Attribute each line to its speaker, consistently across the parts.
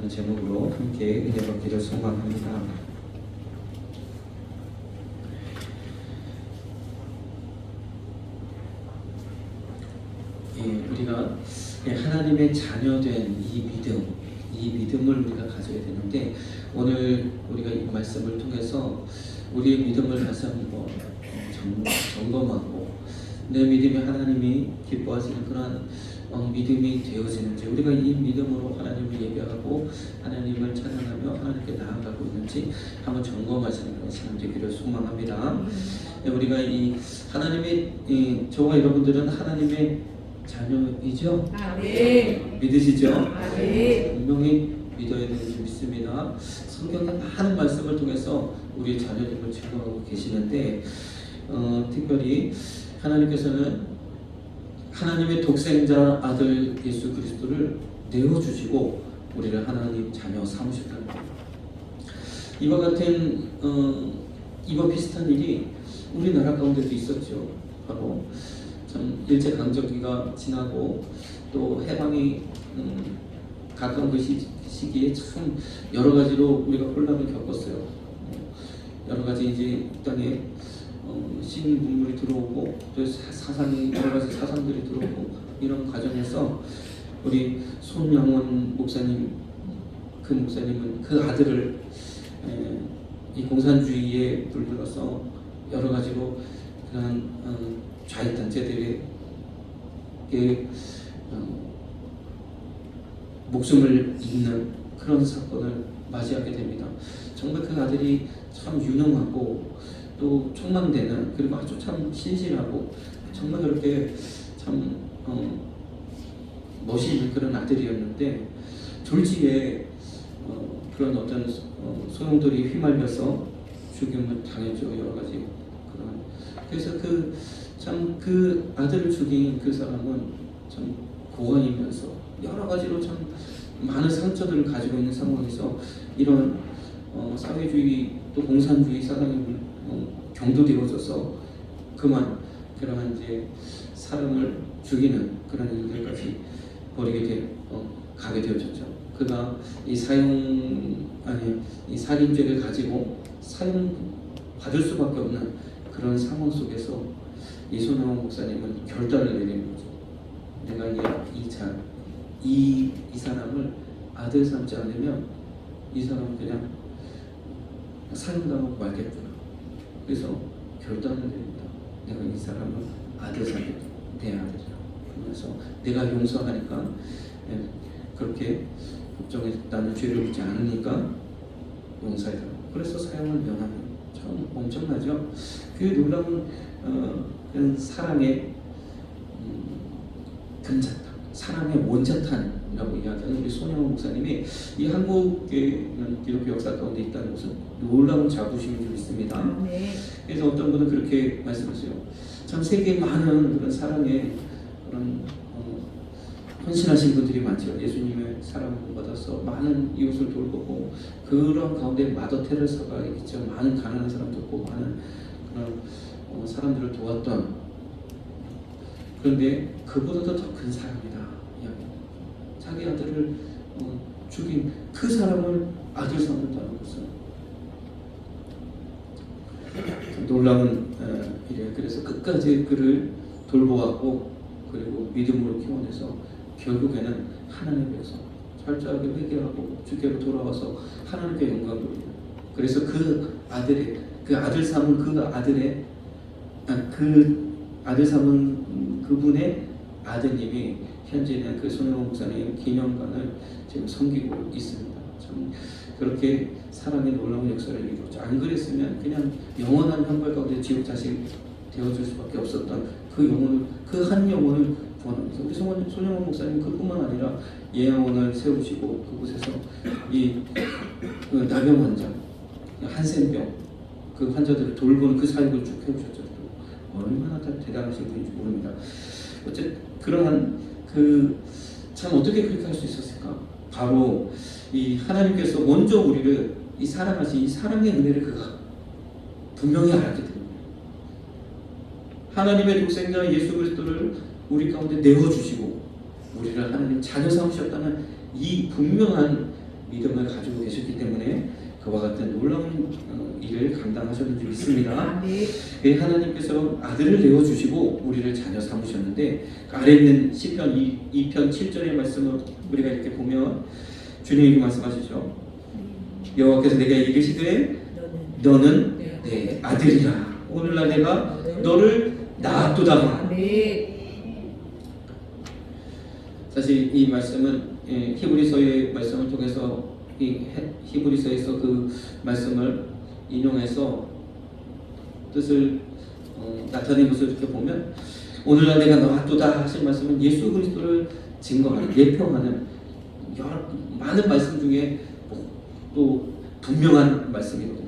Speaker 1: 라는 제목으로 함께 은혜 받기를 소망합니다. 우리가 하나님의 자녀된 이 믿음을 우리가 가져야 되는데, 오늘 우리가 이 말씀을 통해서 우리의 믿음을 다시 한번 점검하고 내 믿음이 하나님이 기뻐하시는 그런 믿음이 되어지는지, 우리가 이 믿음으로 하나님을 예배하고 하나님을 찬양하며 하나님께 나아가고 있는지 한번 점검하시는 그런 시간 되기를 소망합니다. 우리가 이 하나님의 저와 여러분들은 하나님의 자녀이죠?
Speaker 2: 네.
Speaker 1: 믿으시죠?
Speaker 2: 네.
Speaker 1: 분명히 믿어야 되는지 믿습니다. 성경의 많은 말씀을 통해서 우리의 자녀됨을 증거하고 계시는데, 특별히 하나님께서는 하나님의 독생자 아들 예수 그리스도를 내어주시고 우리를 하나님 자녀 삼으셨다는 겁니다. 이와 같은 이와 비슷한 일이 우리나라 가운데도 있었죠. 바로 참 일제강점기가 지나고 또 해방이 가까운 그 시기에 참 여러 가지로 우리가 혼란을 겪었어요. 여러 가지 이제 땅에 신일 문물이 들어오고 또 사상이 여러 가지 사상들이 들어오고, 이런 과정에서 우리 손양원 목사님, 그 목사님은 그 아들을 이 공산주의에 물들어서 여러 가지로 그런 좌익 단체들에게 목숨을 잃는 그런 사건을 맞이하게 됩니다. 정말 그 아들이 참 유능하고 또 촉망되는, 그리고 아주 참 신실하고 정말 그렇게 참 멋있는 그런 아들이었는데, 졸지에 그런 어떤 소용돌이 휘말려서 죽임을 당했죠. 여러 가지 그런. 그래서 그 아들을 죽인 그 사람은 참 고아이면서 여러 가지로 참 많은 상처들을 가지고 있는 상황에서 이런 사회주의 또 공산주의 사상이 경도되어져서 그만 그런 이제 사람을 죽이는 그런 일들까지 가게 되어졌죠. 그가 이 살인죄를 가지고 사형 받을 수밖에 없는 그런 상황 속에서 이 손양원 목사님은 결단을 내리는 거죠. 내가 이 사람을 아들 삼지 않으면 이 사람은 그냥 사형당하고 말겠구나. 그래서 결단을 내립니다. 내가 이 사람을 아들 삼겠다. 내 아들이라. 그래서 내가 용서하니까, 그렇게 걱정해, 나는 죄를 짓지 않으니까 용서해달라. 그래서 사형을 면하는, 참 엄청나죠. 그 놀라운 그런 사랑의 금자탄, 사랑의 원자탄이라고 이야기하는 우리 손양원 목사님이 이 한국의 기독교 역사 가운데 있다는 것은 놀라운 자부심이 좀 있습니다.
Speaker 2: 네.
Speaker 1: 그래서 어떤 분은 그렇게 말씀하세요. 참 세계에 많은 그런 사랑의 그런 헌신하신 분들이 많죠. 예수님의 사랑을 받아서 많은 이웃을 돌보고, 그런 가운데 마더 테레사가 있죠. 많은 가난한 사람도 있고 많은 그런 사람들을 도왔던, 그런데 그보다도 더 큰 사랑이다. 자기 아들을 죽인 그 사람을 아들 삼는다는 것은 놀라운 일이에요. 그래서 끝까지 그를 돌보았고, 그리고 믿음으로 키워내서 결국에는 하나님 앞에서 철저하게 회개하고 주께로 돌아와서 하나님께 영광을 돌리는. 그래서 그 아들 삼은 그분의 아드님이 현재는 그 손양원 목사님 기념관을 지금 섬기고 있습니다. 참 그렇게 사랑의 놀라운 역사를 이루었죠. 안 그랬으면 그냥 영원한 형벌 가운데 지옥 자식 되어줄 수밖에 없었던 그 한 영혼을 구원합니다. 우리 손양원 목사님 그뿐만 아니라 예양원을 세우시고 그곳에서 그 나병 환자, 한센병 그 환자들을 돌보는 그 사역을 쭉 해오셨죠. 얼마나 대단하신 분인지 모릅니다. 어쨌든 그러한 참 어떻게 그렇게 할 수 있었을까? 바로 이 하나님께서 먼저 우리를 이 사랑하신 이 사랑의 은혜를 그가 분명히 알았기 때문에, 하나님의 독생자 예수 그리스도를 우리 가운데 내어주시고 우리를 하나님 자녀 삼으셨다는 이 분명한 믿음을 가지고 계셨기 때문에 그와 같은 놀라운 일을 감당하셨는 줄 믿습니다.
Speaker 2: 아멘.
Speaker 1: 하나님께서 아들을 내어주시고 우리를 자녀 삼으셨는데 아래 있는 시편 2편 7절의 말씀을 우리가 이렇게 보면 주님이 이렇게 말씀하시죠. 여호와께서 내게 이르시되 너는 내 아들이라 오늘날 내가 너를 낳았도다.
Speaker 2: 아멘.
Speaker 1: 사실 이 말씀은 히브리서의 말씀을 통해서 이 히브리서에서 그 말씀을 인용해서 뜻을 나타낸 것을 이렇게 보면 오늘날 내가 낳았도다 하신 말씀은 예수 그리스도를 증거하는 예표하는 여러 많은 말씀 중에 또 분명한 말씀이거든요.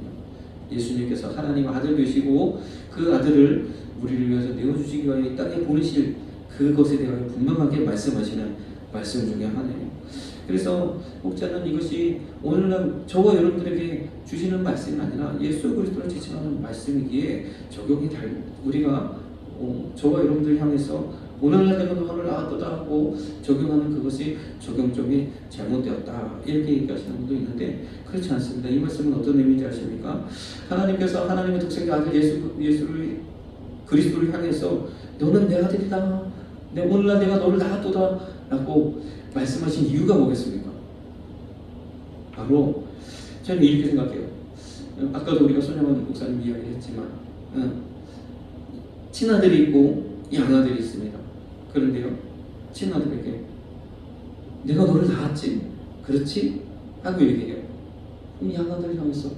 Speaker 1: 예수님께서 하나님 아들 되시고 그 아들을 우리를 위해서 내어주시기 위하여 이 땅에 보내실 그것에 대하여 분명하게 말씀하시는 말씀 중에 하나예요. 그래서 혹자는 이것이 오늘날 저와 여러분들에게 주시는 말씀이 아니라 예수 그리스도를 지칭하는 말씀이기에 적용이 우리가 저와 여러분들 향해서 오늘날 내가 너를 낳았도다 하고 적용하는 그것이 적용점이 잘못되었다 이렇게 얘기하시는 분도 있는데 그렇지 않습니다. 이 말씀은 어떤 의미인지 아십니까? 하나님께서 하나님의 독생자 아들 예수를 그리스도를 향해서 너는 내 아들이다. 오늘날 내가 너를 낳았도다 라고 말씀하신 이유가 뭐겠습니까? 바로 저는 이렇게 생각해요. 아까도 우리가 손영원 목사님 이야기를 했지만 친아들이 있고 양아들이 있습니다. 그런데요 친아들에게 내가 너를 낳았지? 그렇지? 하고 얘기해요. 그럼 양아들 향해서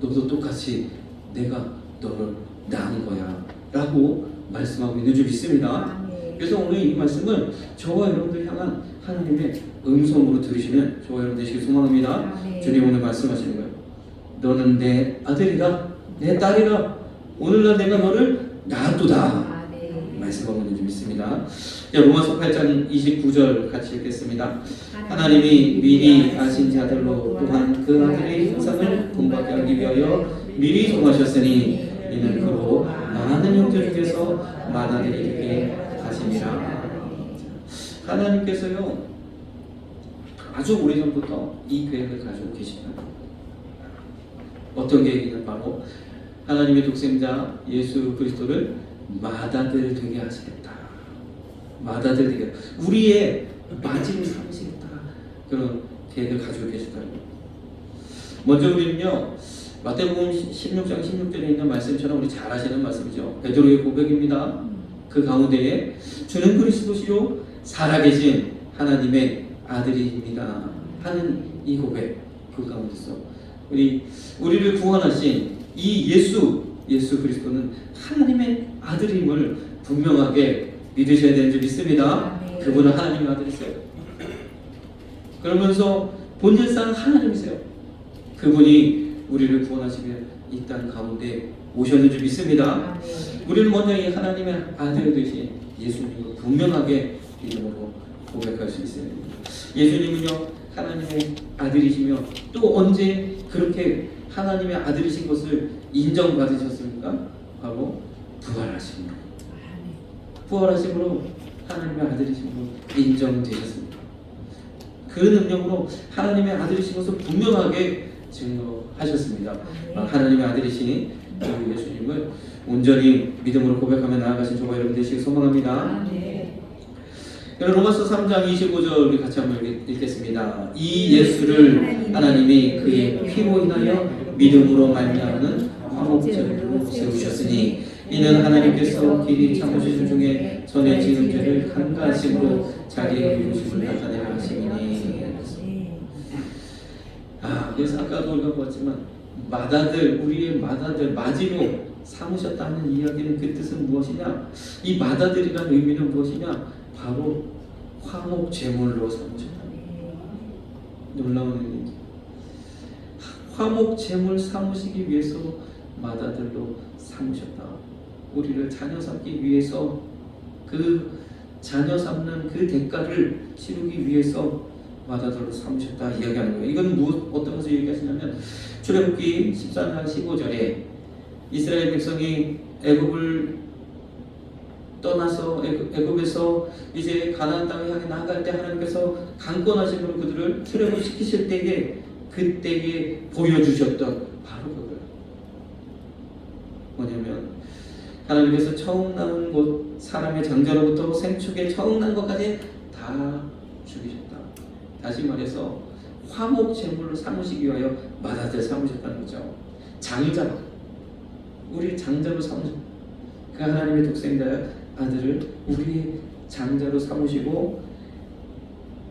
Speaker 1: 너도 똑같이 내가 너를 낳은 거야 라고 말씀하고 있는 줄 믿습니다. 그래서 오늘 이 말씀은 저와 여러분들 향한 하나님의 음성으로 들으시는 저와 여러분 되시길 소망합니다. 주님 오늘 말씀하시는 거예요. 너는 내 아들이다, 내 딸이다. 오늘날 내가 너를 낳았도다. 말씀하고 있는 줄 믿습니다. 자, 로마서 8장 29절 같이 읽겠습니다. 하나님이 미리 아신 자들로 또한 그 아들의 형상을 본받게 하기 위하여 미리 정하셨으니 이는 그로 많은 형제 중에서 마다들이 되게 하심이라. 하나님께서요 아주 오래전부터 이 계획을 가지고 계십니다. 어떤 계획이냐 바로 하나님의 독생자 예수 그리스도를 맏아들 되게 하시겠다. 맏아들 되게 우리의 맏을 삼으시겠다. 그런 계획을 가지고 계시다는 거예요. 먼저 우리는요 마태복음 16장 16절에 있는 말씀처럼 우리 잘 아시는 말씀이죠. 베드로의 고백입니다. 그 가운데에 주는 그리스도시요 살아계신 하나님의 아들입니다 하는 이 고백 그 가운데서 우리를 구원하신 이 예수 그리스도는 하나님의 아들임을 분명하게 믿으셔야 되는 줄 믿습니다. 그분은 하나님의 아들이세요. 그러면서 본질상 하나님이세요. 그분이 우리를 구원하시며 이 땅 가운데 오셨는 줄 믿습니다. 우리는 먼저 이 하나님의 아들 되신 예수님을 분명하게 이름으로 고백할 수 있어야 됩니다. 예수님은요 하나님의 아들이시며 또 언제 그렇게 하나님의 아들이신 것을 인정받으셨습니까? 바로 부활하심으로 하나님의 아들이심으로 인정되셨습니다. 그 능력으로 하나님의 아들이신 것을 분명하게 증거하셨습니다. 하나님의 아들이신 예수님을 온전히 믿음으로 고백하며 나아가신 저와 여러분 되시길 소망합니다. 로마서 3장 25절 우리 같이 한번 읽겠습니다. 이 예수를 하나님이 그의 피로 인하여 믿음으로 말미암는 화목제물로 세우셨으니 이는 하나님께서 길이 참으신 중에 전에 지은 죄를 간과하심으로 자기의 의로우심을 나타내려 하심이니. 그래서 아까도 우리가 보았지만 우리의 맏아들 마지로 삼으셨다는 이야기는 그 뜻은 무엇이냐? 이 맏아들이라는 의미는 무엇이냐? 바로 화목 제물로 삼으셨다. 놀라운 의미입니다. 화목 제물 삼으시기 위해서 맏아들로 삼으셨다. 우리를 자녀 삼기 위해서 그 자녀 삼는 그 대가를 치르기 위해서 맏아들로 삼으셨다 이야기하는 거예요. 이건 어떤 것을 얘기하시냐면 출애굽기 14장 15절에 이스라엘 백성이 애굽을 떠나서 애굽에서 이제 가나안 땅을 향해 나아갈 때 하나님께서 강권하심으로 그들을 출애굽시키실 때에 그때에 보여주셨던 바로 그거예요. 뭐냐면 하나님께서 처음 낳은 것, 사람의 장자로부터 생축에 처음 난 것까지 다 죽이셨다. 다시 말해서 화목 제물로 삼으시기 위하여 맏아들 삼으셨다는 거죠. 장자, 우리 장자로 삼으셨다. 그 하나님의 독생자 아들을 우리 장자로 삼으시고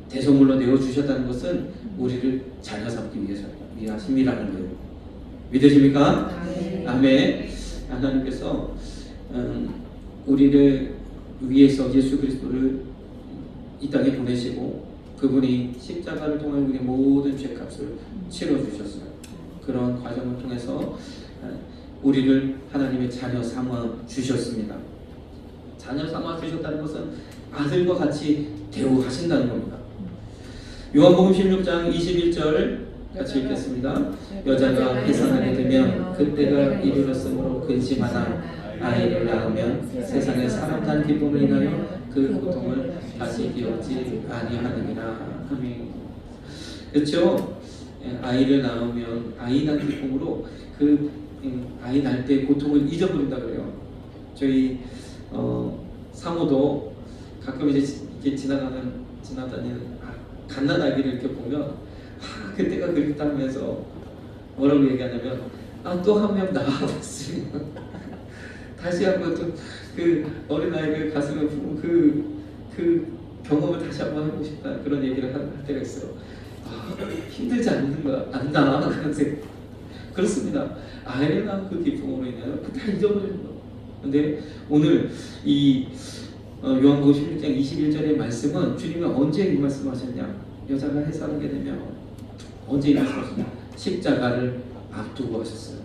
Speaker 1: 대성물로 내어주셨다는 것은 우리를 자녀 삼기 위하심이라는 거예요. 믿으십니까?
Speaker 2: 아멘.
Speaker 1: 아멘. 하나님께서 우리를 위해서 예수 그리스도를 이 땅에 보내시고 그분이 십자가를 통해 우리의 모든 죄값을 치러주셨어요. 그런 과정을 통해서 우리를 하나님의 자녀 삼아 주셨습니다. 자녀 삼아 주셨다는 것은 아들과 같이 대우하신다는 겁니다. 요한복음 16장 21절 같이 읽겠습니다. 여자가 해산하게 되면 그때가 이르렀으므로 근심하나 아이를 낳으면 세상에 사람 단 기쁨을 인하여 그 고통을 다시 기억지 아니하느니라. 아멘. 그렇죠? 아이를 낳으면 아이 난 기쁨으로 그 아이 낳을 때 고통을 잊어버린다 그래요. 저희 사모도 가끔 이제 지나다니는 갓난 아기를 이렇게 보면 그때가 그립다 하면서 뭐라고 얘기하냐면 또 한 명 낳아봤으면 다시 한번 좀 그 어린 아이를 가슴에 품은 그 경험을 다시 한번 해보고 싶다 그런 얘기를 할 때가 있어요. 힘들지 않나 그런 생각. 그렇습니다. 아이를 낳은 그 기쁨으로 인하여 다 잊어버리는 거예요. 근데 오늘 이 요한복음 16장 21절의 말씀은 주님이 언제 이 말씀하셨냐? 여자가 해산하게 되면 언제 이 말씀하셨냐? 십자가를 앞두고 하셨어요.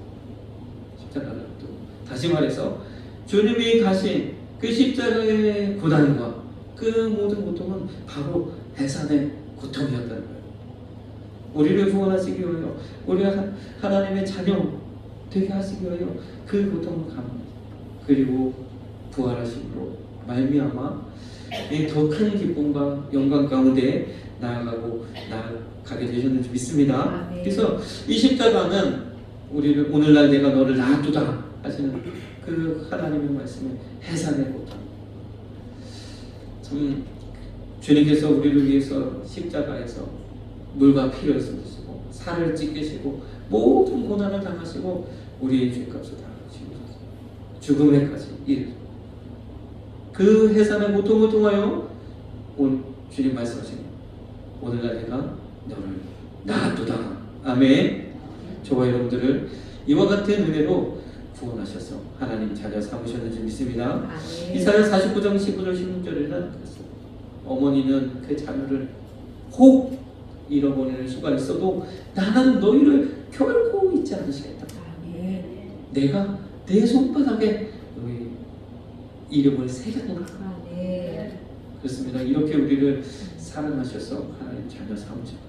Speaker 1: 십자가를 앞두고. 다시 말해서 주님이 가신 그 십자가의 고난과 그 모든 고통은 바로 해산의 고통이었다는 거예요. 우리를 구원하시기 위하여 우리가 하나님의 자녀 되게 하시기 위하여 그 고통을 감합니다. 그리고 부활하심으로 말미암아 더 큰 기쁨과 영광 가운데 나아가게 되셨는지 믿습니다. 그래서 이 십자가는 우리를 오늘날 내가 너를 놔두다 하시는 그 하나님의 말씀의 해산의 고통. 참 주님께서 우리를 위해서 십자가에서 물과 피를 쏟으시고 살을 찢기시고 모든 고난을 당하시고 우리의 죄값을 다 지우셨어요. 죽음에까지 이르. 그 해산의 고통을 통하여 오늘 주님 말씀하시니 오늘날 내가 너를 놔두다. 아멘. 저와 여러분들을 이와 같은 은혜로 구원하셔서 하나님 자녀 삼으셨는지 믿습니다. 이사야 49장 19절 16절에는 그랬어요. 어머니는 그 자녀를 혹 잃어버리는 수가 있어도 나는 너희를 결코 잊지 않으시겠다. 내가 내 손바닥에 너희 이름을 새겼노라. 그렇습니다. 이렇게 우리를 사랑하셔서 하나님 자녀 삼으셨다.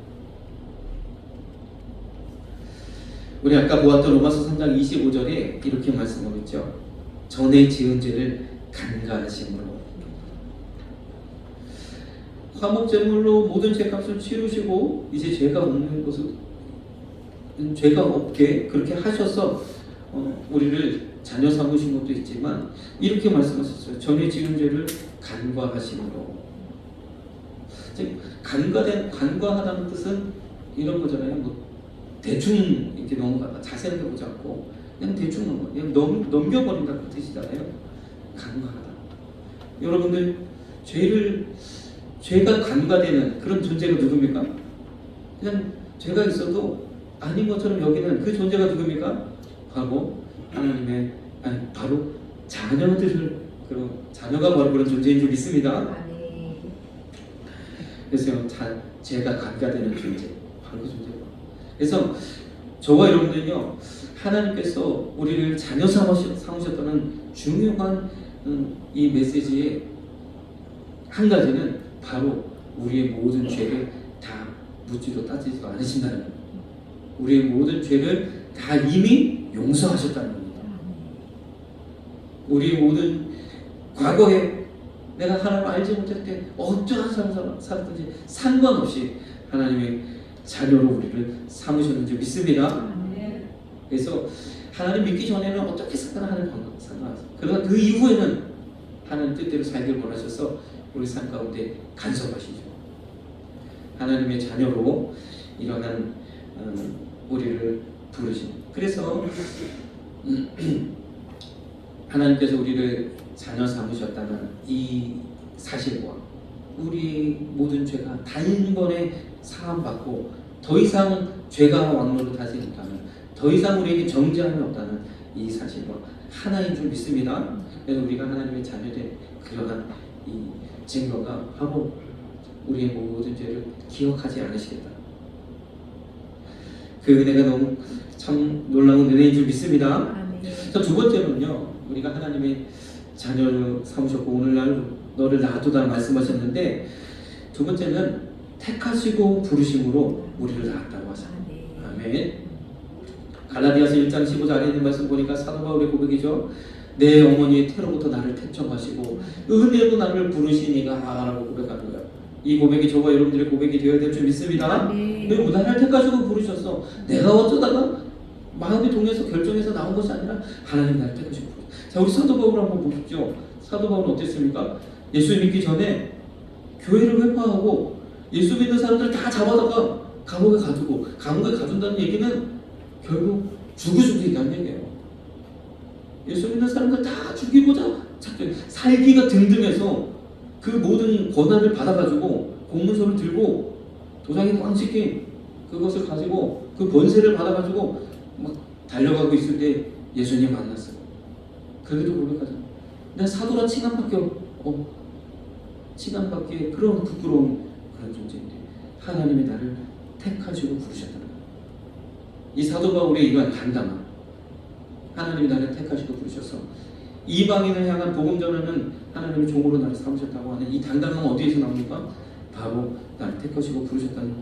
Speaker 1: 우리 아까 보았던 로마서 3장 25절에 이렇게 말씀하고 있죠. 전에 지은 죄를 간과하심으로 화목제물로 모든 죄값을 치르시고 이제 죄가 없는 것을 죄가 없게 그렇게 하셔서 우리를 자녀 삼으신 것도 있지만 이렇게 말씀하셨어요. 전에 지은 죄를 간과하심으로. 즉 간과하다는 뜻은 이런 거잖아요. 뭐 대충 이렇게 넘어가다 자세하게 보지 않고 그냥 대충 그냥 넘겨버린다는 뜻이잖아요. 간과하다. 여러분들 죄가 간과되는 그런 존재가 누굽니까? 그냥 죄가 있어도 아닌 것처럼 여기는 그 존재가 누굽니까? 바로 하나님의 바로 자녀들을 자녀가 바로 그런 존재인 줄 믿습니다. 그래서 죄가 간과되는 존재 바로 그 존재가. 그래서 저와 여러분들은요 하나님께서 우리를 자녀 삼으셨다는 중요한 이 메시지의 한 가지는 바로 우리의 모든 죄를 다 묻지도 따지지도 않으신다는 겁니다. 우리의 모든 죄를 다 이미 용서하셨다는 겁니다. 우리의 모든 과거에 내가 하나님을 알지 못할 때 어떠한 삶을 살았든지 상관없이 하나님의 자녀로 우리를 삼으셨는지 믿습니다. 그래서 하나님 믿기 전에는 어떻게 살거나 하는 상관없어요. 그러나 그 이후에는 하나님 뜻대로 살기를 원하셔서 우리 삶 가운데 간섭하시죠. 하나님의 자녀로 이러한 우리를 부르신. 그래서 하나님께서 우리를 자녀 삼으셨다는 이 사실과 우리 모든 죄가 단번에 사함받고 더 이상 죄가 왕노릇 하지 못하는, 더 이상 우리에게 정죄함이 없다는 이 사실과 하나인 줄 믿습니다. 그래서 우리가 하나님의 자녀된 그러한 이 증거가 바로 우리의 모든 죄를 기억하지 않으시겠다. 그 은혜가 너무 참 놀라운 은혜인 줄 믿습니다. 자, 두 번째로는요, 우리가 하나님의 자녀를 삼으셨고 오늘날 너를 놔두다 말씀하셨는데, 두 번째는 택하시고 부르심으로 우리를 낳았다고 하잖아요. 아멘. 갈라디아서 1장 15절에 있는 말씀 보니까 사도 바울의 고백이죠. 내 어머니의 태로부터 나를 택정하시고 은혜로 나를 부르시니가 라고 고백하는 거예요. 이 고백이 저와 여러분들의 고백이 되어야 될 줄 믿습니다. 그리고 나를 택하시고 부르셨어. 내가 어쩌다가 마음이 동해서 결정해서 나온 것이 아니라 하나님 나를 택하시고 부르셨어. 자, 우리 사도 바울 한번 보십시오. 사도 바울은 어땠습니까? 예수 믿기 전에 교회를 회파하고 예수 믿는 사람들 다 잡아다가 감옥에 가두고, 감옥에 가둔다는 얘기는 결국 죽을 수도 있다는 얘기예요. 예수 믿는 사람들 다 죽이고자 살기가 등등해서 그 모든 권한을 받아가지고 공문서를 들고 도장에 꽝 찍힌 그것을 가지고 그 번세를 받아가지고 막 달려가고 있을 때 예수님 만났어요. 그래도 고백하잖아요. 내가 사도라 칭함밖에 그런 부끄러운 그런 존재인데 하나님이 나를 택하시고 부르셨다는 거예요. 이 사도 바울의 이러한 담담함, 하나님이 나를 택하시고 부르셔서 이방인을 향한 복음 전하는 하나님의 종으로 나를 삼으셨다고 하는 이 담담함은 어디에서 나옵니까? 바로 나를 택하시고 부르셨다는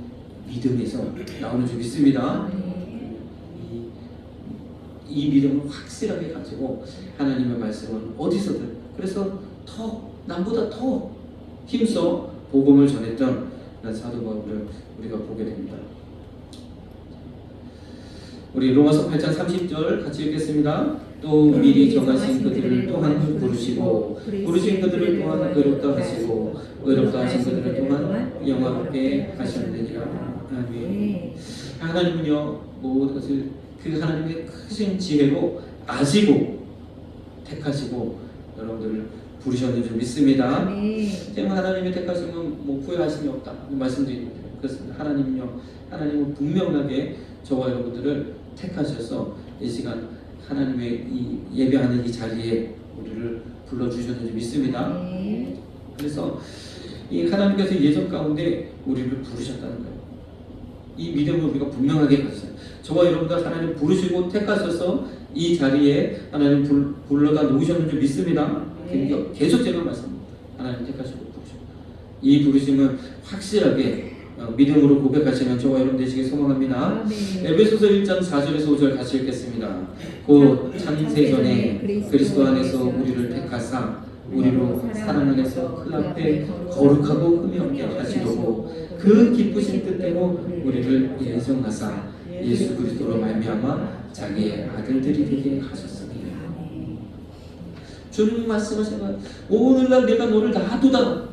Speaker 1: 믿음에서 나오는 줄 믿습니다. 이 믿음을 확실하게 가지고 하나님의 말씀은 어디서든, 그래서 남보다 더 힘써 복음을 전했던 사도 바울을 우리가 보게 됩니다. 우리 로마서 8장 30절 같이 읽겠습니다. 또 미리 정하신 그들을 또한 부르시고 부르신 그들을 또한 의롭다 하시고 의롭다 하신 그들을 또한 영화롭게 하셨느니라. 아멘. 하나님은요, 모든 것을 그 하나님의 크신 지혜로 아시고 택하시고 여러분들을 부르셨는 줄 믿습니다. 지금 하나님의 택하심은 뭐 후회하심이 없다 말씀드립니다. 그렇습니다. 하나님은 분명하게 저와 여러분들을 택하셔서 이 시간 하나님의 이 예배하는 이 자리에 우리를 불러주셨는지 믿습니다. 그래서 이 하나님께서 예전 가운데 우리를 부르셨다는 거예요. 이 믿음을 우리가 분명하게 가졌어요. 저와 여러분들 하나님 부르시고 택하셔서 이 자리에 하나님 불러다 놓으셨는지 믿습니다. 계속 제가 말씀합니다. 하나님 택하시고 부르시고 이 부르심은 확실하게 믿음으로 고백하시는 저와 여러분 되시길 소망합니다. 에베소서 1장 4절에서 5절 같이 읽겠습니다. 곧 창세전에 그리스도 안에서 우리를 택하사 우리로 사랑 안에서 그 앞에 거룩하고 흠이 없게 하시려고 그 기쁘신 뜻대로 우리를 예정하사 예수 그리스도로 말미암아 자기의 아들들이 되게 하셨으니. 주님 말씀하시는 오늘날 내가 너를 놔두다.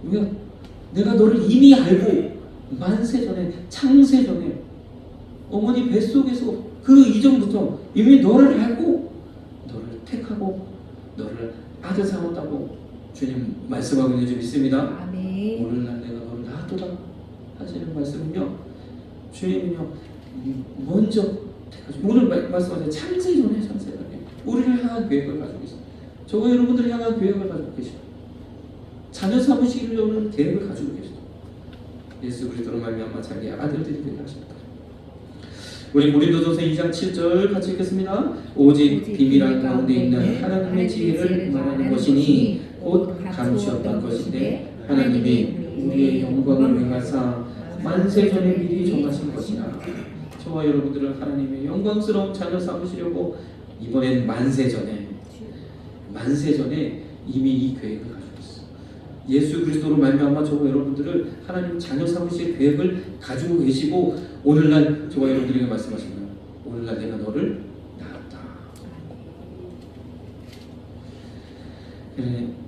Speaker 1: 왜? 내가 너를 이미 알고 만세전에 창세전에 어머니 뱃속에서 그 이전부터 이미 너를 알고 너를 택하고 너를 아들 삼았다고 주님 말씀하고 있는 줄 믿습니다.
Speaker 2: 아멘.
Speaker 1: 오늘날 내가 너를 놔두다 하시는 말씀은요, 주님은요 먼저 택하시고 오늘 말씀하신 창세전에 우리를 향한 계획을 가지고 있어요. 저와 여러분들을 향한 계획을 가지고 계십니다. 자녀 삼으시려는 계획을 가지고 계십니다. 예수 그리스도로 말미암아 자기의 아들들이 되게 하셨다. 우리 고린도전서 2장 7절 같이 읽겠습니다. 오직 비밀한 가운데 있는 하나님의 지혜를 말하는 것이니 곧 감추었던 것인데 하나님이 우리의 영광을 위하사 만세전에 미리 정하신 것이나. 저와 여러분들을 하나님의 영광스러운 자녀 삼으시려고 이번엔 만세전에 만세전에 이미 이 계획을 가지고 있어요. 예수 그리스도로 말미암아 저와 여러분들을 하나님 자녀 삼으실 계획을 가지고 계시고 오늘날 저와 여러분들에게 말씀하신 거예요. 오늘날 내가 너를 낳았다.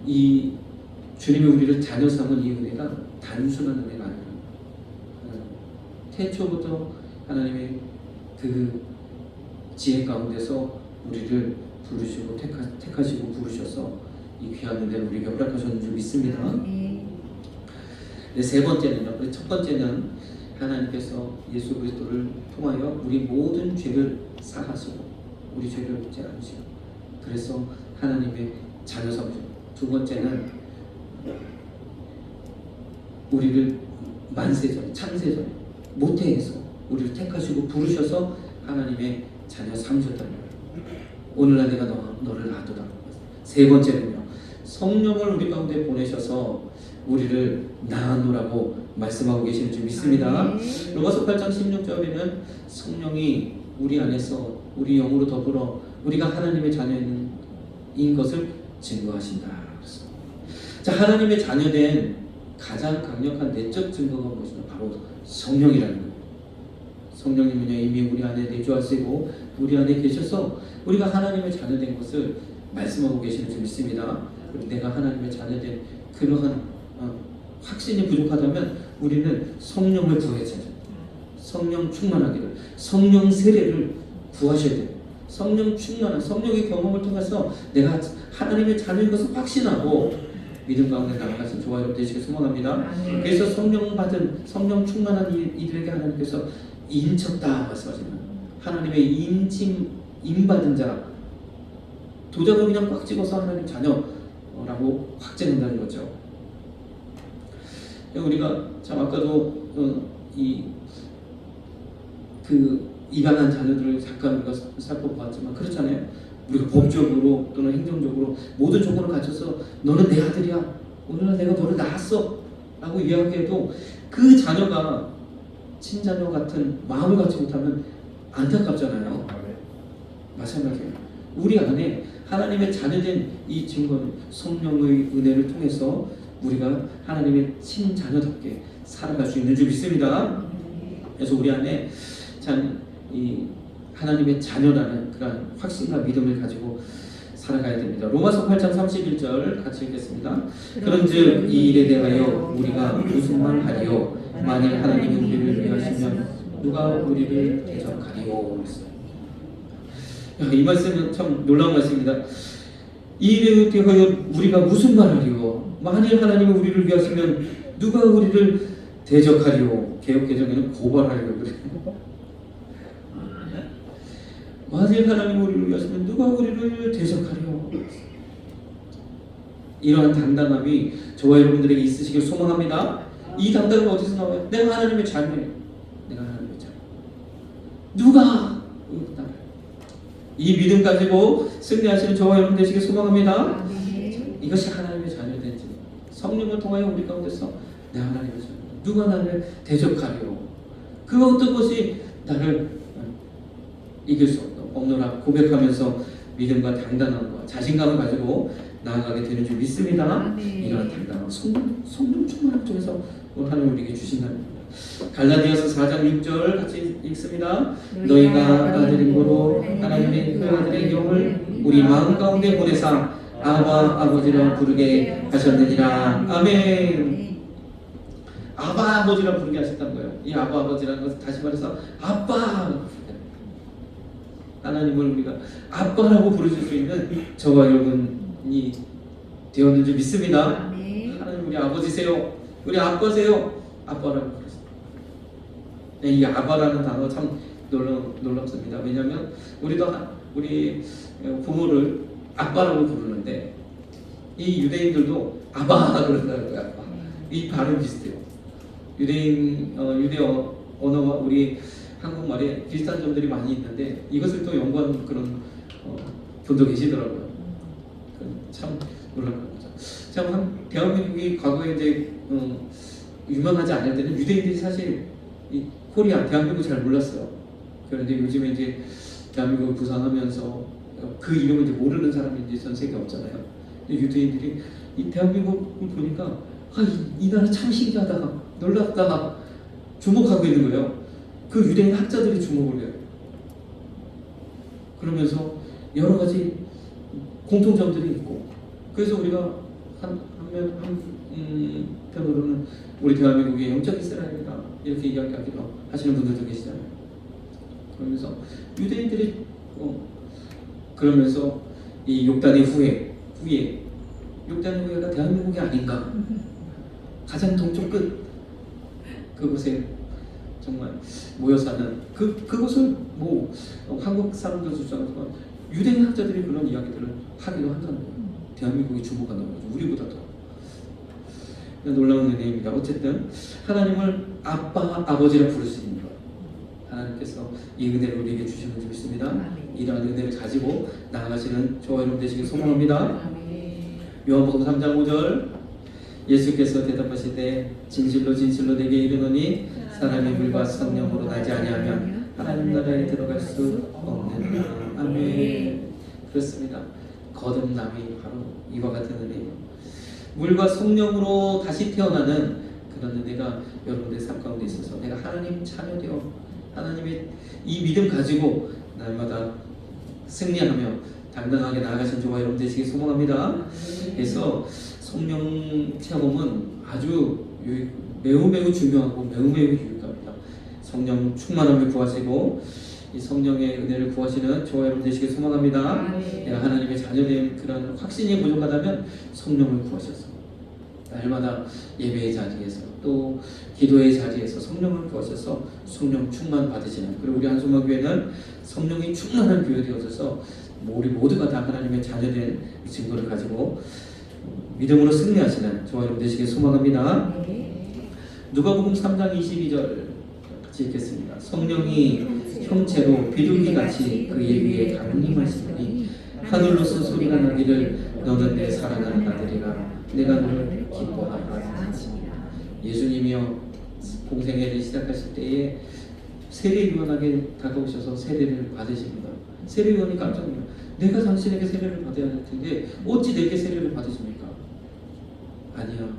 Speaker 1: 이 주님이 우리를 자녀 삼은 이 은혜가 단순한 은혜가 아니라 태초부터 하나님의 그 지혜 가운데서 우리를 부르시고 택하시고 부르셔서 이 귀한 은혜를 우리에게 허락하셨는 줄 믿습니다. 네, 세 번째는요. 첫 번째는 하나님께서 예수 그리스도를 통하여 우리 모든 죄를 사하시고 우리 죄를 묻지 않으시고 그래서 하나님의 자녀 삼으시고 두 번째는 우리를 만세전, 창세전 모태에서 우리를 택하시고 부르셔서 하나님의 자녀 삼으셨다는 거예요. 오늘날 내가 너를 놔두다. 세 번째는요. 성령을 우리 가운데 보내셔서 우리를 낳아노라고 말씀하고 계시는 줄 믿습니다. 로마서 8장 16절에는 성령이 우리 안에서 우리 영으로 더불어 우리가 하나님의 자녀인 것을 증거하신다. 자, 하나님의 자녀된 가장 강력한 내적 증거가 무엇이냐? 바로 성령이라는 거예요. 성령님은요 이미 우리 안에 내주하시고 우리 안에 계셔서 우리가 하나님의 자녀된 것을 말씀하고 계시는 줄 믿습니다. 그리고 내가 하나님의 자녀된 그러한 확신이 부족하다면 우리는 성령을 구해야 돼요. 성령 충만하기를, 성령 세례를 구하셔야 돼요. 성령 충만한 성령의 경험을 통해서 내가 하나님의 자녀인 것을 확신하고 믿음 가운데 나아가신 저와 여러분 되시길 소망합니다. 그래서 성령 받은 성령 충만한 이들에게 하나님께서 인쳤다 말씀하시는 하나님의 인받은 자 도장을 그냥 꽉 찍어서 하나님 자녀라고 확증한다는 거죠. 우리가 참 아까도 입양한 자녀들을 잠깐 우리가 살펴보았지만 그렇잖아요. 우리가 법적으로 또는 행정적으로 모든 조건을 갖춰서 너는 내 아들이야. 오늘날 내가 너를 낳았어. 라고 이야기해도 그 자녀가 친자녀 같은 마음을 갖지 못하면 안타깝잖아요. 마찬가지예요. 우리 안에 하나님의 자녀된 이 증거는 성령의 은혜를 통해서 우리가 하나님의 친자녀답게 살아갈 수 있는 줄 믿습니다. 그래서 우리 안에 참 이 하나님의 자녀라는 그런 확신과 믿음을 가지고 살아가야 됩니다. 로마서 8장 31절 같이 읽겠습니다. 그런즉 이 일에 대하여 우리가 무슨 말을 하리요? 만일 하나님이 우리를 위하시면 누가 우리를 대적하리요? 이 말씀은 참 놀라운 말씀입니다. 이 일에 대하여 우리가 무슨 말을 하리요? 만일 하나님이 우리를 위하시면 누가 우리를 대적하리요? 개역개정에는 고발하리요 그래요. 만일 하나님이 우리를 위하시면 누가 우리를 대적하리요? 이러한 당당함이 저와 여러분들에게 있으시길 소망합니다. 이 당당함이 어디서 나와요? 내가 하나님의 자녀예요. 내가 하나님의 자녀. 누가 이 믿음 가지고 승리하시는 저와 여러분 되시길 소망합니다. 이것이 하나님의 자녀된 지 성령을 통하여 우리 가운데서 내 하나님의 자녀. 누가 나를 대적하리요? 그 어떤 것이 나를 이길 수 없노라 고백하면서 믿음과 당당함과 자신감을 가지고 나아가게 되는 줄 믿습니다. 이러한 당당함 성령 충만을 통해서 하나님 우리에게 주신다는 겁니다. 갈라디아서 4장 6절 같이 읽습니다. 너희가 아들임으로 하나님의 그 아들의 영을 우리 마음 가운데 보내사 아바 아버지라 부르게 하셨느니라. 아멘. 아바 아버지라 부르게 하셨다는 거예요. 이 아바 아버지라는 것은 다시 말해서 아빠, 하나님을 우리가 아빠라고 부르실 수 있는 저와 여러분이 되었는 줄 믿습니다. 하나님 우리 아버지세요. 우리 아빠세요. 아빠라고 부르십니다. 이 아바라는 단어 참 놀랍습니다. 왜냐하면 우리 부모를 아빠라고 부르는데 이 유대인들도 아바 그런다는 거야. 아빠. 이 발음 비슷해요. 유대 언어와 우리 한국말에 비슷한 점들이 많이 있는데 이것을 또 연구하는 그런 분도 계시더라고요. 참 놀라운 거죠. 참 대한민국이 과거에 이제 유명하지 않을 때는 유대인들이 사실 이 코리아 대한민국 잘 몰랐어요. 그런데 요즘에 이제 대한민국을 부상하면서 그 이름을 이제 모르는 사람이 이제 전 세계에 없잖아요. 근데 유대인들이 이 대한민국을 보니까 이 나라 참 신기하다, 놀랍다 주목하고 있는 거예요. 그 유대인 학자들이 주목을 해요. 그러면서 여러 가지 공통점들이 있고, 그래서 우리가 한편으로는 우리 대한민국의 영적 이스라엘이다 이렇게 이야기하기도 하시는 분들도 계시잖아요. 그러면서 유대인들이 그러면서 이 욕단의 후예 욕단의 후예가 대한민국이 아닌가, 가장 동쪽 끝 그곳에 정말 모여 사는 그곳을 뭐 한국 사람들 주장하지만 유대인 학자들이 그런 이야기들을 하기도 한다는 거예요. 대한민국이 주목한다는 거죠. 우리보다 더 놀라운 은혜입니다. 어쨌든 하나님을 아버지라 부르시는 것, 하나님께서 이 은혜를 우리에게 주시는 줄 믿습니다. 이러한 은혜를 가지고 나아가시는 저와 여러분 되시길 소망합니다. 요한복음 3장 5절, 예수께서 대답하시되 진실로 진실로 내게 이르노니 사람이 물과 성령으로 나지 아니하면 하나님 나라에 들어갈 수 없느니라. 아멘. 그렇습니다. 거듭남이 바로 이와 같은 은혜예요. 물과 성령으로 다시 태어나는 그런 은혜가 여러분들의 삶 가운데 있어서 내가 하나님 자녀되어 하나님의 이 믿음 가지고 날마다 승리하며 당당하게 나아가신 저와 여러분 되시길 소망합니다. 그래서 성령 체험은 아주 매우 중요하고 매우 유익합니다. 성령 충만함을 구하시고 이 성령의 은혜를 구하시는 저와 여러분 되시길 소망합니다. 내가 하나님의 자녀된 그런 확신이 부족하다면 성령을 구하셔서 날마다 예배의 자리에서 또 기도의 자리에서 성령을 구하셔서 성령 충만 받으시는, 그리고 우리 한소마교회는 성령이 충만한 교회 되어서 우리 모두가 다 하나님의 자녀된 증거를 가지고 믿음으로 승리하시는 저와 여러분 되시길 소망합니다. 누가복음 3장 22절 같이 읽겠습니다. 성령이 형체로 비둘기같이 그의 위에 강림하시더니 하늘로서 소리가 나기를 너는 내 사랑하는 아들이라 내가 너를 기뻐하노라. 예수님이요 공생애를 시작하실 때에 세례요한에게 다가오셔서 세례를 받으십니다. 세례요한이 깜짝 놀라요. 내가 당신에게 세례를 받아야 할 텐데 어찌 내게 세례를 받으십니까? 아니야,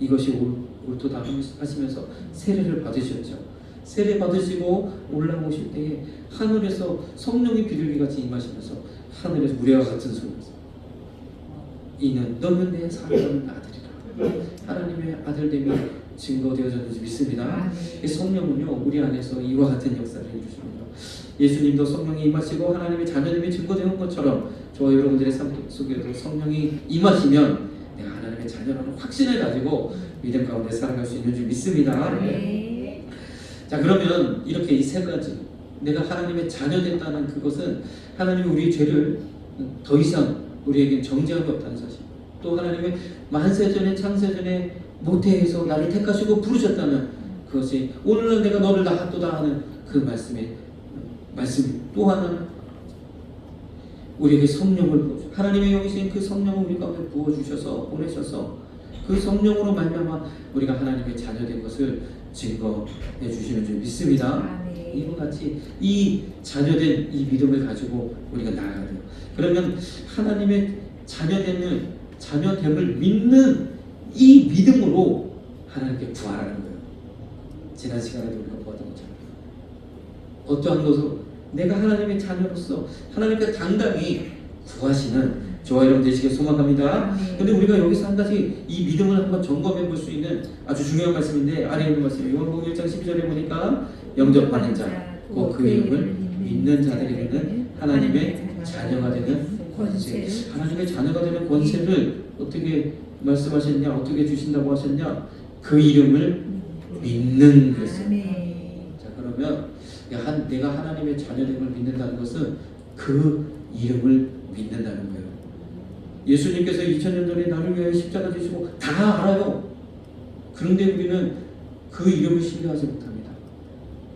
Speaker 1: 이것이 옳도다 하시면서 세례를 받으셨죠. 세례 받으시고 올라오실 때에 하늘에서 성령이 비둘기같이 임하시면서 하늘에서 우리와 같은 소리였어요. 이는 너는 내 사랑하는 아들이라. 하나님의 아들됨이 증거되어졌는지 믿습니다. 이 성령은요 우리 안에서 이와 같은 역사를 해주십니다. 예수님도 성령이 임하시고 하나님의 자녀됨이 증거되는 것처럼 저와 여러분들의 삶 속에도 성령이 임하시면 내가 하나님의 자녀라는 확신을 가지고 믿음 가운데 살아갈 수 있는 줄 믿습니다. 자, 그러면 이렇게 이 세 가지, 내가 하나님의 자녀 됐다는 그것은 하나님이 우리의 죄를 더 이상 우리에게 정죄함이 없다는 사실, 또 하나님의 만세전에 창세전에 모태에서 나를 택하시고 부르셨다는 그것이 오늘날 내가 너를 낳았도다 하는 그 말씀, 또 하나는 우리에게 성령을 하나님의 영이신 그 성령을 우리 가운데 부어주셔서 보내셔서 그 성령으로 말미암아 우리가 하나님의 자녀된 것을 증거해 주시는 줄 믿습니다. 이와 같이 이 자녀된 이 믿음을 가지고 우리가 나아가야 돼요. 그러면 하나님의 자녀됨을 믿는 이 믿음으로 하나님께 구하라는 거예요. 지난 시간에도 우리가 보았던 것처럼 어떠한 것으로 내가 하나님의 자녀로서 하나님께 당당히 구하시는 저와 여러분 되시길 소망합니다. 그런데 우리가 여기서 한 가지 이 믿음을 한번 점검해 볼 수 있는 아주 중요한 말씀인데, 아래 있는 말씀 요한복음 1장 12절에 보니까 영접하는 자, 그 이름을 믿는 자들에게는 하나님의 자녀가 되는 권세, 하나님의 자녀가 되는 권세를 어떻게 말씀하셨냐, 어떻게 주신다고 하셨냐, 그 이름을 믿는 것을. 자, 그러면 내가 하나님의 자녀됨을 믿는다는 것은 그 이름을 믿는다는 거예요. 예수님께서 2000년 전에 나를 위하여 십자가 지시고 다 알아요. 그런데 우리는 그 이름을 신뢰하지 못합니다.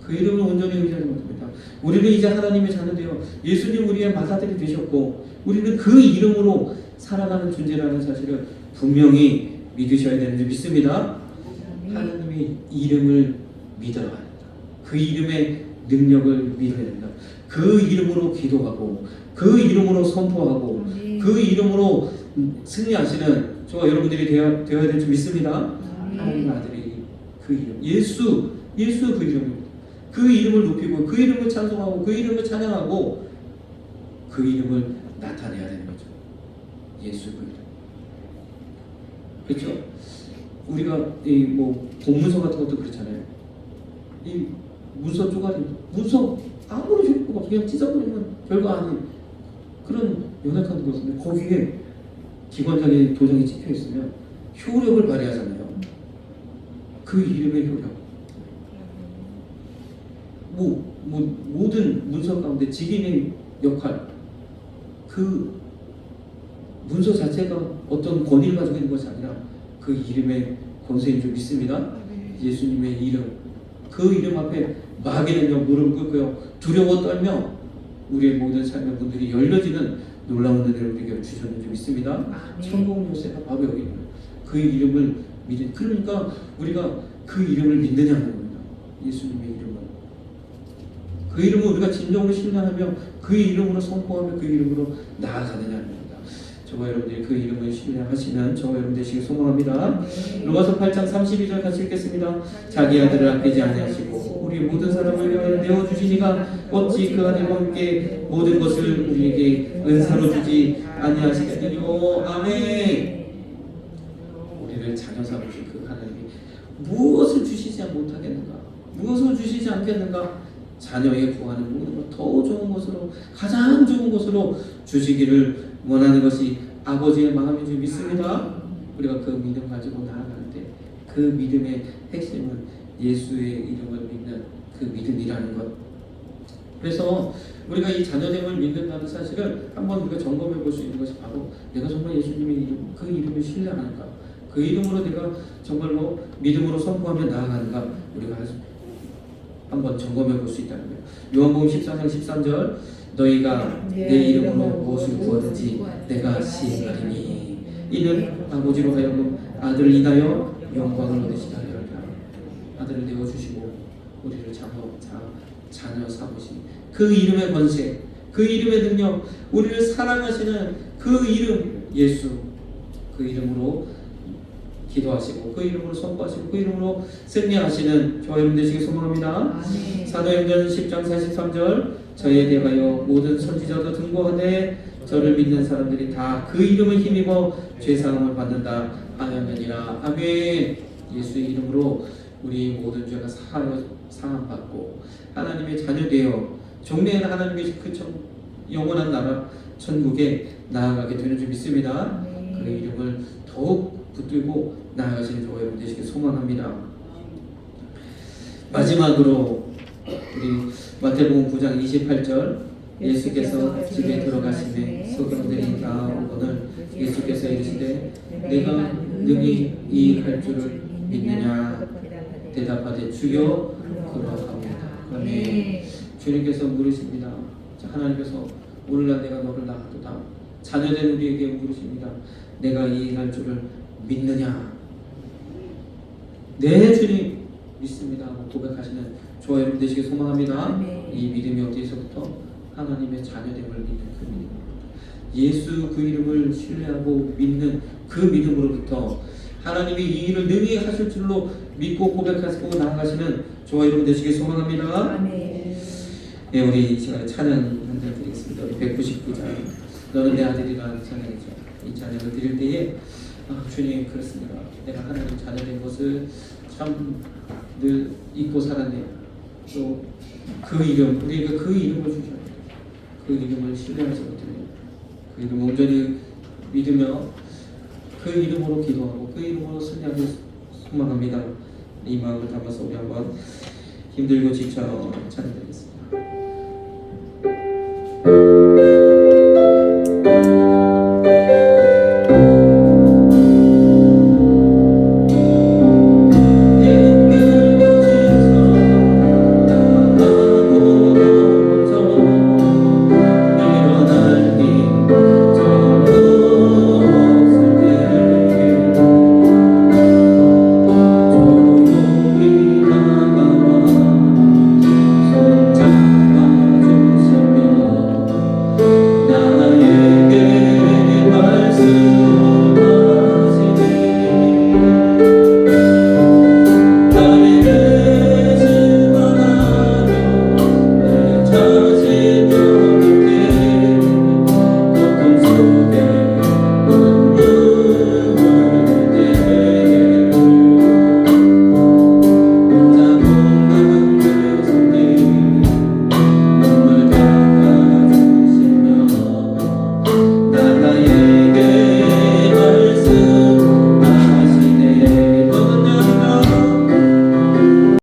Speaker 1: 그 이름을 온전히 의지하지 못합니다. 우리는 이제 하나님의 자녀되어 예수님 우리의 맏아들이 되셨고 우리는 그 이름으로 살아가는 존재라는 사실을 분명히 믿으셔야 되는지 믿습니다. 하나님의 이름을 믿어야 합니다. 그 이름에 능력을 믿어야 된다. 그 이름으로 기도하고 그 이름으로 선포하고 그 이름으로 승리하시는 저와 여러분들이 되어야 될 줄 믿습니다. 하나님 아들이 그 이름 예수 그 이름입니다. 그 이름을 높이고 그 이름을 찬송하고 그 이름을 찬양하고 그 이름을 나타내야 되는 거죠. 예수 그 이름. 그렇죠? 우리가 이 뭐 공문서 같은 것도 그렇잖아요. 이 문서 쪼가리 문서 아무리 효과가 없어 그냥 찢어버리면 별거 아닌 그런 연약한 것인데 거기에 기관장의 도장이 찍혀 있으면 효력을 발휘하잖아요. 그 이름의 효력. 모든 문서 가운데 직인의 역할, 그 문서 자체가 어떤 권위를 가지고 있는 것이 아니라 그 이름의 권세인 줄 믿습니다. 예수님의 이름, 그 이름 앞에 마귀는요 무릎을 꿇고요 두려워 떨며 우리의 모든 삶의 문들이 열려지는 놀라운 은혜를 우리에게 주셨는 줄 믿습니다. 천국 요새가 바로 여기 있는 그 이름을 믿는, 그러니까 우리가 그 이름을 믿느냐는 겁니다. 예수님의 이름을, 그 이름을 우리가 진정으로 신뢰하며 그 이름으로 선포하며 그 이름으로 나아가느냐는 겁니다. 저와 여러분들이 그 이름을 신뢰하시는 저와 여러분 되시길 소망합니다. 로마서 8장 32절 같이 읽겠습니다. 자기 아들을 아끼지 아니하시고 우리 모든 사람을 위하여 내어주시니가 어찌 그 아들과 함께 모든 것을 우리에게 은사로 주지 아니하시겠느냐. 아멘. 우리를 자녀 삼으신 그 하나님이 무엇을 주시지 못하겠는가, 무엇을 주시지 않겠는가, 자녀의 구하는 모든 것 더 좋은 것으로, 가장 좋은 것으로 주시기를 원하는 것이 아버지의 마음인 줄 믿습니다. 우리가 그 믿음 가지고 나아가는데 그 믿음의 핵심은 예수의 이름을 믿는 그 믿음이라는 것. 그래서 우리가 이 자녀됨을 믿는다는 사실을 한번 우리가 점검해 볼 수 있는 것이 바로 내가 정말 예수님의 이름, 그 이름을 신뢰하는가, 그 이름으로 내가 정말로 믿음으로 선포하며 나아가는가, 우리가 한번 점검해 볼 수 있다는 거예요. 요한복음 14장 13절 너희가 내 이름으로 무엇을 구하든지 내가 시행하리니 이는 아버지로 하여금 아들을 인하여 영광을 얻으시다 하리라. 아들을 내어주시고 우리를 자녀 삼으신 그 이름의 권세, 그 이름의 능력, 우리를 사랑하시는 그 이름 예수, 그 이름으로 기도하시고 그 이름으로 선포하시고 그 이름으로 승리하시는 저와 여러분 되시길 소망합니다. 사도행전 10장 43절 저에 대하여 모든 선지자도 등고하되 저를 믿는 사람들이 다 그 이름을 힘입어 죄사함을 받는다 하였느니라. 아멘. 예수의 이름으로 우리 모든 죄가 사함받고 하나님의 자녀 되어 종래에는 하나님의 그 영원한 나라 천국에 나아가게 되는 줄 믿습니다. 그 이름을 더욱 붙들고 나아가시는 저와 여러분 되시길 소망합니다. 마지막으로 우리 마태복음 9장 28절 예수께서 집에 들어가시매 서기관들이 나오거늘 예수께서 이르시되 내가 능히 이 할 줄을 믿느냐 대답하되 주여 그러합니다. 아멘. 주님께서 물으십니다. 하나님께서 오늘날 내가 너를 낳았도다. 자녀된 우리에게 물으십니다. 내가 이 할 줄을 믿느냐? 네 주님 믿습니다 하고 고백하시는 저와 여러분 되시길 소망합니다. 이 믿음이 어디서부터? 하나님의 자녀됨을 믿는 그 믿음으로부터, 예수 그 이름을 신뢰하고 믿는 그 믿음으로부터 하나님이 이 일을 능히 하실 줄로 믿고 고백하시고 나아가시는 저와 여러분 되시길 소망합니다. 네, 우리 이 시간에 찬양 한 장 드리겠습니다. 우리 199장 너는 내 아들이라는 찬양이죠. 이 찬양을 드릴 때에 주님 그렇습니다. 내가 하나님 자녀된 것을 참 늘 잊고 살았네요. 또 그 이름, 우리에게 그 이름을 주셔야 돼요. 그 이름을 신뢰하지 못해요. 그 이름을 온전히 믿으며 그 이름으로 기도하고 그 이름으로 승리하길 소망합니다. 이 마음을 담아서 우리 한번 힘들고 지쳐 찬양드리겠습니다.